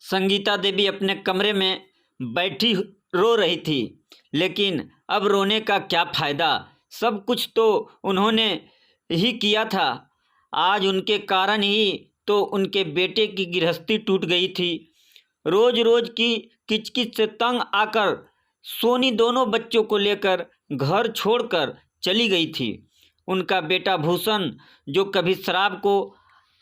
संगीता देवी अपने कमरे में बैठी रो रही थी, लेकिन अब रोने का क्या फ़ायदा। सब कुछ तो उन्होंने ही किया था। आज उनके कारण ही तो उनके बेटे की गृहस्थी टूट गई थी। रोज रोज की किचकिच से तंग आकर सोनी दोनों बच्चों को लेकर घर छोड़कर चली गई थी। उनका बेटा भूषण, जो कभी शराब को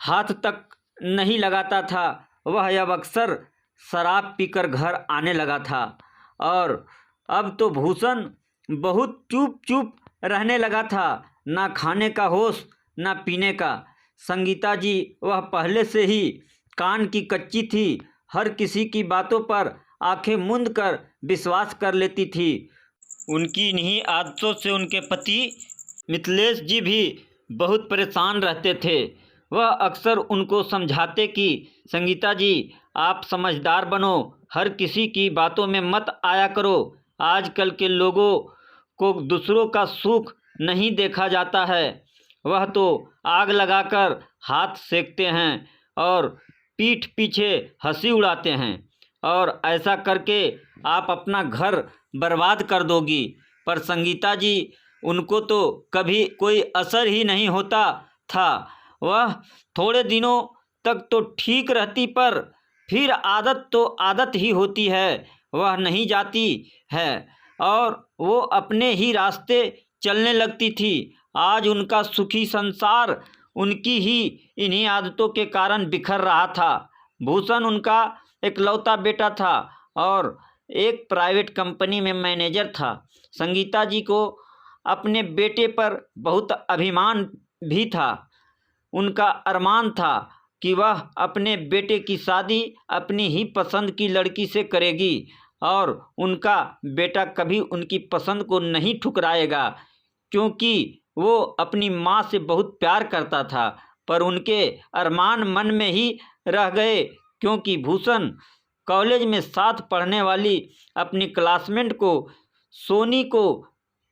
हाथ तक नहीं लगाता था, वह अब अक्सर शराब पीकर घर आने लगा था। और अब तो भूषण बहुत चुप चुप रहने लगा था, ना खाने का होश ना पीने का। संगीता जी वह पहले से ही कान की कच्ची थी, हर किसी की बातों पर आंखें मूंद कर विश्वास कर लेती थी। उनकी इन्हीं आदतों से उनके पति मिथिलेश जी भी बहुत परेशान रहते थे। वह अक्सर उनको समझाते कि संगीता जी, आप समझदार बनो, हर किसी की बातों में मत आया करो। आजकल के लोगों को दूसरों का सुख नहीं देखा जाता है, वह तो आग लगाकर हाथ सेकते हैं और पीठ पीछे हंसी उड़ाते हैं, और ऐसा करके आप अपना घर बर्बाद कर दोगी। पर संगीता जी, उनको तो कभी कोई असर ही नहीं होता था। वह थोड़े दिनों तक तो ठीक रहती, पर फिर आदत तो आदत ही होती है, वह नहीं जाती है और वो अपने ही रास्ते चलने लगती थी। आज उनका सुखी संसार उनकी ही इन्हीं आदतों के कारण बिखर रहा था। भूषण उनका इकलौता बेटा था और एक प्राइवेट कंपनी में मैनेजर था। संगीता जी को अपने बेटे पर बहुत अभिमान भी था। उनका अरमान था कि वह अपने बेटे की शादी अपनी ही पसंद की लड़की से करेगी और उनका बेटा कभी उनकी पसंद को नहीं ठुकराएगा, क्योंकि वो अपनी माँ से बहुत प्यार करता था। पर उनके अरमान मन में ही रह गए, क्योंकि भूषण कॉलेज में साथ पढ़ने वाली अपनी क्लासमेट को, सोनी को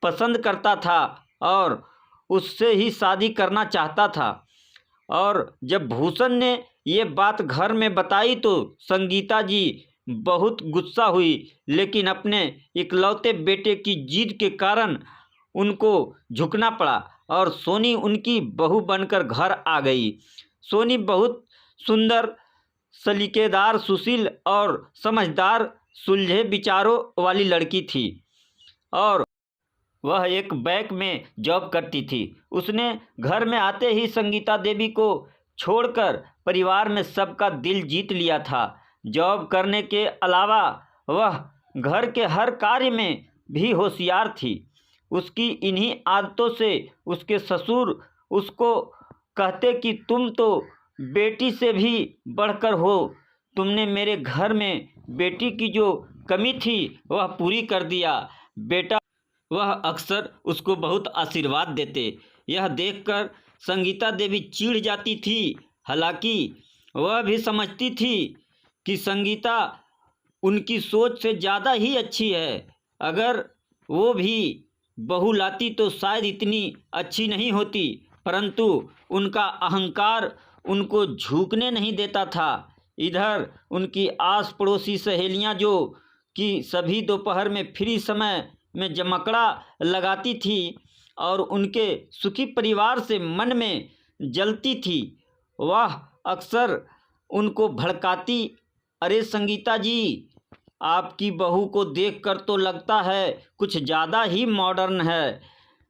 पसंद करता था और उससे ही शादी करना चाहता था। और जब भूषण ने ये बात घर में बताई तो संगीता जी बहुत गुस्सा हुई, लेकिन अपने इकलौते बेटे की जिद के कारण उनको झुकना पड़ा और सोनी उनकी बहू बनकर घर आ गई। सोनी बहुत सुंदर, सलीकेदार, सुशील और समझदार, सुलझे विचारों वाली लड़की थी और वह एक बैंक में जॉब करती थी। उसने घर में आते ही संगीता देवी को छोड़कर परिवार में सबका दिल जीत लिया था। जॉब करने के अलावा वह घर के हर कार्य में भी होशियार थी। उसकी इन्हीं आदतों से उसके ससुर उसको कहते कि तुम तो बेटी से भी बढ़कर हो, तुमने मेरे घर में बेटी की जो कमी थी वह पूरी कर दिया। बेटा, वह अक्सर उसको बहुत आशीर्वाद देते। यह देखकर संगीता देवी चिढ़ जाती थी। हालांकि वह भी समझती थी कि संगीता उनकी सोच से ज़्यादा ही अच्छी है। अगर वो भी बहू लाती तो शायद इतनी अच्छी नहीं होती, परंतु उनका अहंकार उनको झुकने नहीं देता था। इधर उनकी आस पड़ोसी सहेलियां, जो कि सभी दोपहर में फ्री समय में जमकड़ा लगाती थी और उनके सुखी परिवार से मन में जलती थी, वह अक्सर उनको भड़काती, अरे संगीता जी, आपकी बहू को देखकर तो लगता है कुछ ज़्यादा ही मॉडर्न है।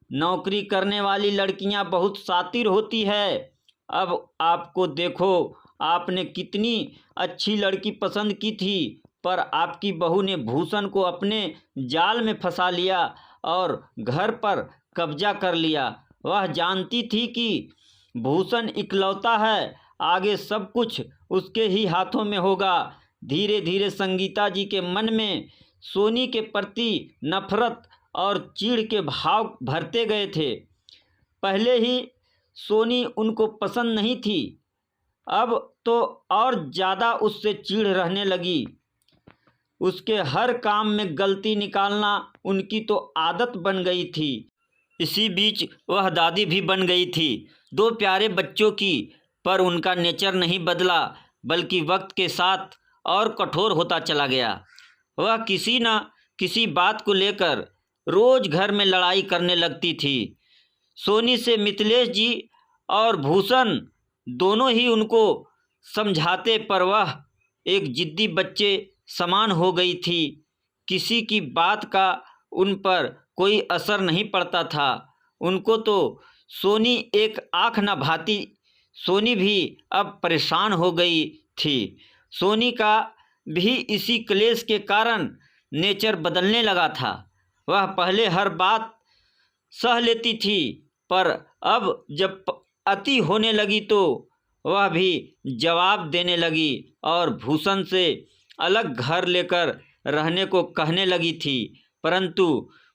नौकरी करने वाली लड़कियां बहुत शातिर होती है। अब आपको देखो, आपने कितनी अच्छी लड़की पसंद की थी, पर आपकी बहू ने भूषण को अपने जाल में फंसा लिया और घर पर कब्जा कर लिया। वह जानती थी कि भूषण इकलौता है, आगे सब कुछ उसके ही हाथों में होगा। धीरे धीरे संगीता जी के मन में सोनी के प्रति नफरत और चिढ़ के भाव भरते गए थे। पहले ही सोनी उनको पसंद नहीं थी, अब तो और ज़्यादा उससे चिढ़ रहने लगी। उसके हर काम में गलती निकालना उनकी तो आदत बन गई थी। इसी बीच वह दादी भी बन गई थी, दो प्यारे बच्चों की। पर उनका नेचर नहीं बदला, बल्कि वक्त के साथ और कठोर होता चला गया। वह किसी न किसी बात को लेकर रोज घर में लड़ाई करने लगती थी। सोनी से मिथिलेश जी और भूषण दोनों ही उनको समझाते, पर वह एक जिद्दी बच्चे समान हो गई थी। किसी की बात का उन पर कोई असर नहीं पड़ता था। उनको तो सोनी एक आँख न भाती। सोनी भी अब परेशान हो गई थी। सोनी का भी इसी क्लेश के कारण नेचर बदलने लगा था। वह पहले हर बात सह लेती थी, पर अब जब अति होने लगी तो वह भी जवाब देने लगी और भूषण से अलग घर लेकर रहने को कहने लगी थी। परंतु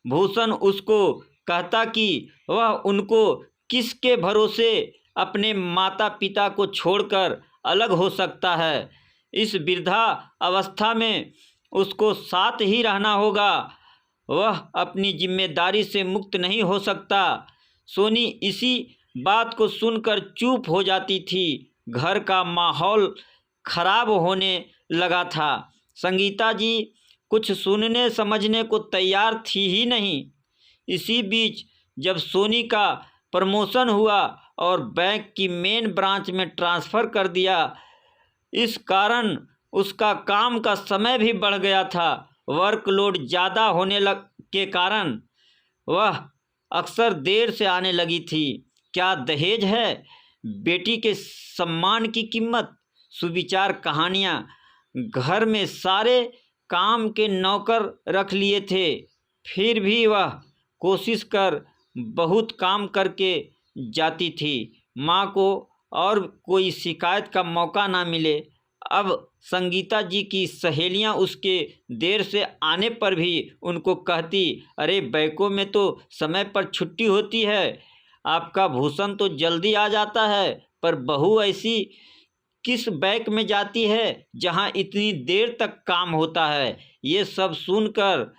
भूषण उसको कहता कि वह उनको किसके भरोसे अपने माता पिता को छोड़कर अलग हो सकता है। इस वृद्धा अवस्था में उसको साथ ही रहना होगा। वह अपनी जिम्मेदारी से मुक्त नहीं हो सकता। सोनी इसी बात को सुनकर चुप हो जाती थी। घर का माहौल खराब होने लगा था। संगीता जी कुछ सुनने समझने को तैयार थी ही नहीं। इसी बीच जब सोनी का प्रमोशन हुआ और बैंक की मेन ब्रांच में ट्रांसफ़र कर दिया, इस कारण उसका काम का समय भी बढ़ गया था। वर्कलोड ज़्यादा होने के कारण वह अक्सर देर से आने लगी थी। क्या दहेज है, बेटी के सम्मान की कीमत, सुविचार कहानियाँ। घर में सारे काम के नौकर रख लिए थे, फिर भी वह कोशिश कर बहुत काम करके जाती थी। माँ को और कोई शिकायत का मौका ना मिले। अब संगीता जी की सहेलियां उसके देर से आने पर भी उनको कहती, अरे बैंकों में तो समय पर छुट्टी होती है, आपका भूषण तो जल्दी आ जाता है, पर बहू ऐसी किस बैंक में जाती है जहां इतनी देर तक काम होता है। ये सब सुनकर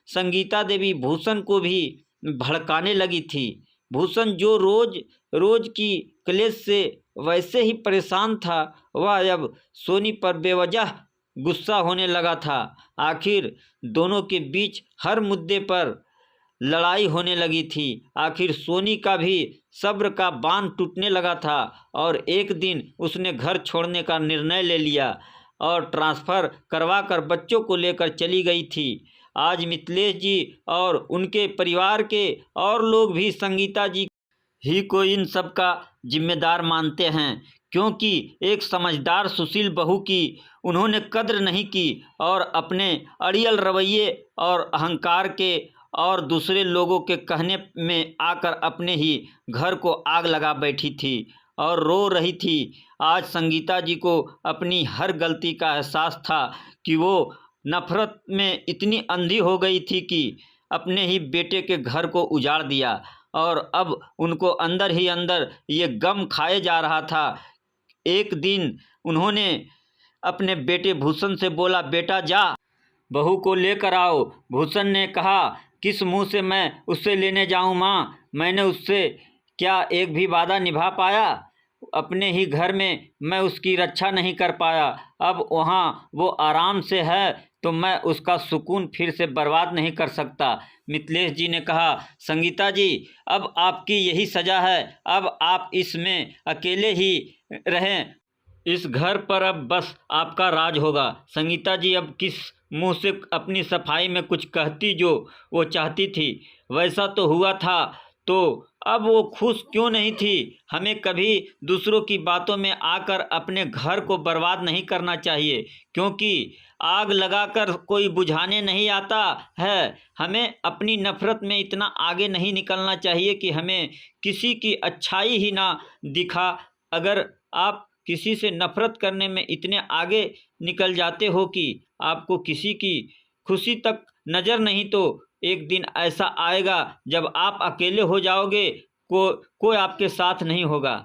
संगीता देवी भूषण को भी भड़काने लगी थी। भूषण जो रोज रोज की क्लेश से वैसे ही परेशान था, वह अब सोनी पर बेवजह गुस्सा होने लगा था। आखिर दोनों के बीच हर मुद्दे पर लड़ाई होने लगी थी। आखिर सोनी का भी सब्र का बांध टूटने लगा था और एक दिन उसने घर छोड़ने का निर्णय ले लिया और ट्रांसफ़र करवा कर बच्चों को लेकर चली गई थी। आज मिथिलेश जी और उनके परिवार के और लोग भी संगीता जी ही को इन सब का जिम्मेदार मानते हैं, क्योंकि एक समझदार सुशील बहू की उन्होंने कद्र नहीं की और अपने अड़ियल रवैये और अहंकार के और दूसरे लोगों के कहने में आकर अपने ही घर को आग लगा बैठी थी और रो रही थी। आज संगीता जी को अपनी हर गलती का एहसास था कि वो नफरत में इतनी अंधी हो गई थी कि अपने ही बेटे के घर को उजाड़ दिया और अब उनको अंदर ही अंदर ये गम खाए जा रहा था। एक दिन उन्होंने अपने बेटे भूषण से बोला, बेटा जा बहू को लेकर आओ। भूषण ने कहा, किस मुंह से मैं उससे लेने जाऊं माँ, मैंने उससे क्या एक भी वादा निभा पाया? अपने ही घर में मैं उसकी रक्षा नहीं कर पाया। अब वहाँ वो आराम से है तो मैं उसका सुकून फिर से बर्बाद नहीं कर सकता। मिथिलेश जी ने कहा, संगीता जी अब आपकी यही सज़ा है, अब आप इसमें अकेले ही रहें, इस घर पर अब बस आपका राज होगा। संगीता जी अब किस मुंह से अपनी सफाई में कुछ कहती जो वो चाहती थी, वैसा तो हुआ था, तो अब वो खुश क्यों नहीं थी? हमें कभी दूसरों की बातों में आकर अपने घर को बर्बाद नहीं करना चाहिए, क्योंकि आग लगाकर कोई बुझाने नहीं आता है। हमें अपनी नफ़रत में इतना आगे नहीं निकलना चाहिए कि हमें किसी की अच्छाई ही ना दिखा। अगर आप किसी से नफ़रत करने में इतने आगे निकल जाते हो कि आपको किसी की खुशी तक नज़र नहीं, तो एक दिन ऐसा आएगा जब आप अकेले हो जाओगे, कोई आपके साथ नहीं होगा।